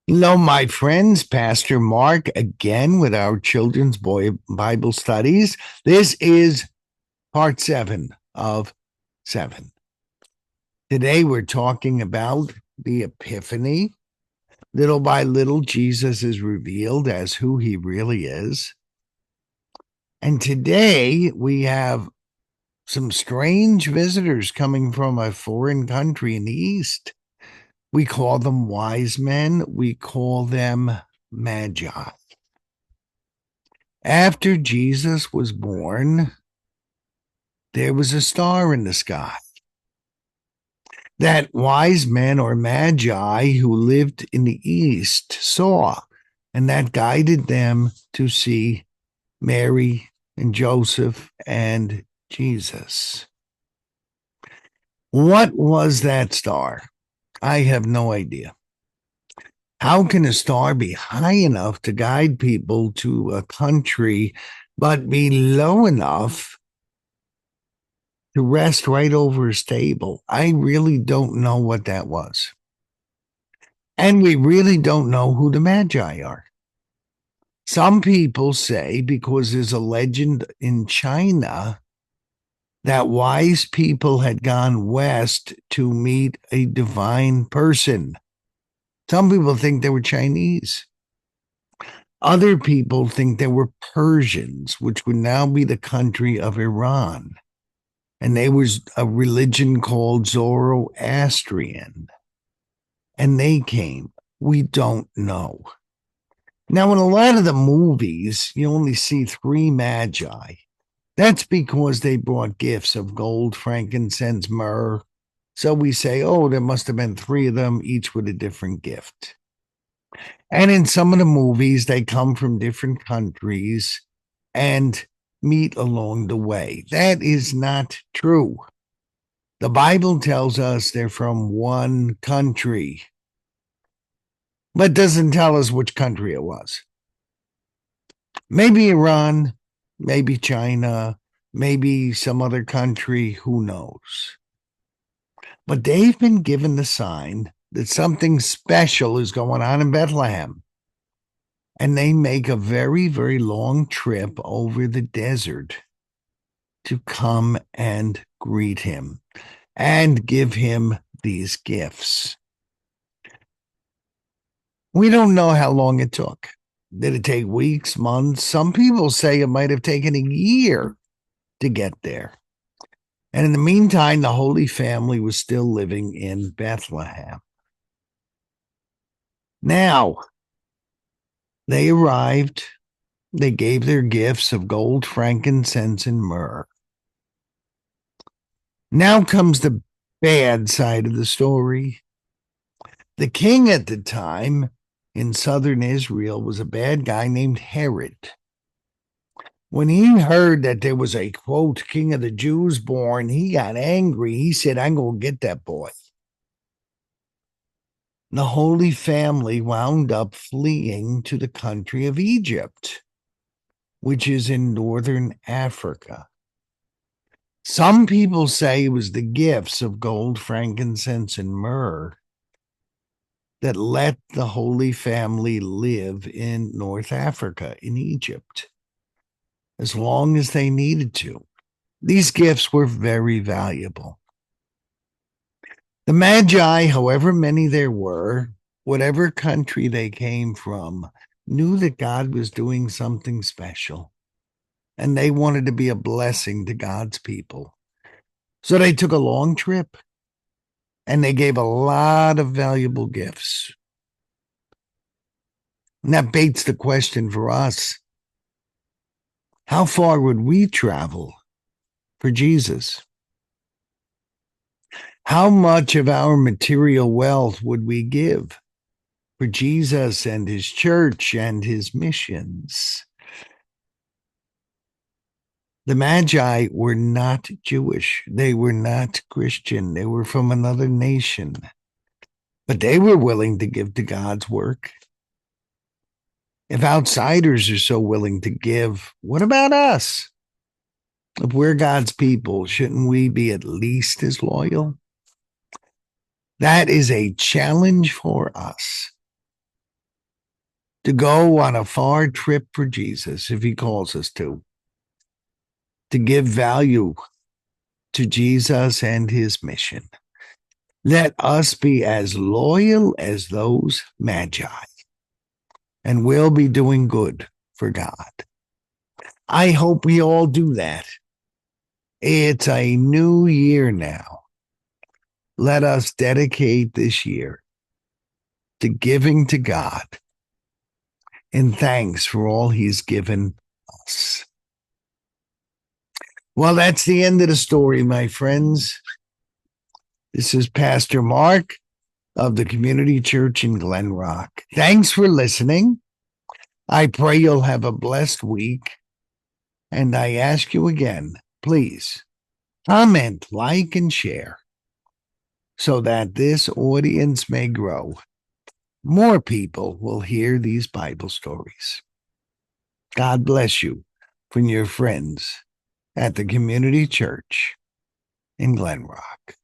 Hello, my friends. Pastor Mark again with our children's Bible studies. This is part 7 of 7. Today we're talking about the Epiphany. Little by little, Jesus is revealed as who he really is. And today we have some strange visitors coming from a foreign country in the East. We call them wise men. We call them Magi. After Jesus was born, there was a star in the sky that wise men or magi who lived in the east saw, and that guided them to see Mary and Joseph and Jesus. What was that star? I have no idea. How can a star be high enough to guide people to a country, but be low enough to rest right over a stable? I really don't know what that was. And we really don't know who the Magi are. Some people say because there's a legend in China that wise people had gone west to meet a divine person. Some people think they were Chinese. Other people think they were Persians, which would now be the country of Iran. And they was a religion called Zoroastrian. And they came. We don't know. Now, in a lot of the movies, you only see three magi. That's because they brought gifts of gold, frankincense, myrrh. So we say, oh, there must have been three of them, each with a different gift. And in some of the movies, they come from different countries and meet along the way. That is not true. The Bible tells us they're from one country, but doesn't tell us which country it was. Maybe Iran, maybe China, maybe some other country, who knows? But they've been given the sign that something special is going on in Bethlehem. And they make a very, very long trip over the desert to come and greet him and give him these gifts. We don't know how long it took. Did it take weeks, months? Some people say it might have taken a year to get there. And in the meantime, the Holy Family was still living in Bethlehem. Now, they arrived. They gave their gifts of gold, frankincense, and myrrh. Now comes the bad side of the story. The king at the time in southern Israel was a bad guy named Herod. When he heard that there was a, quote, king of the Jews born, he got angry. He said, I'm going to get that boy. The Holy Family wound up fleeing to the country of Egypt, which is in northern Africa. Some people say it was the gifts of gold, frankincense, and myrrh that let the Holy Family live in North Africa, in Egypt, as long as they needed to. These gifts were very valuable. The Magi, however many there were, whatever country they came from, knew that God was doing something special, and they wanted to be a blessing to God's people. So they took a long trip, and they gave a lot of valuable gifts. And that begs the question for us: how far would we travel for Jesus? How much of our material wealth would we give for Jesus and his church and his missions? The Magi were not Jewish. They were not Christian. They were from another nation. But they were willing to give to God's work. If outsiders are so willing to give, what about us? If we're God's people, shouldn't we be at least as loyal? That is a challenge for us. to go on a far trip for Jesus if he calls us to give value to Jesus and his mission. Let us be as loyal as those Magi, and we'll be doing good for God. I hope we all do that. It's a new year now. Let us dedicate this year to giving to God and thanks for all he's given us. Well, that's the end of the story, my friends. This is Pastor Mark of the Community Church in Glen Rock. Thanks for listening. I pray you'll have a blessed week. And I ask you again, please comment, like, and share so that this audience may grow. More people will hear these Bible stories. God bless you from your friends at the Community Church in Glen Rock.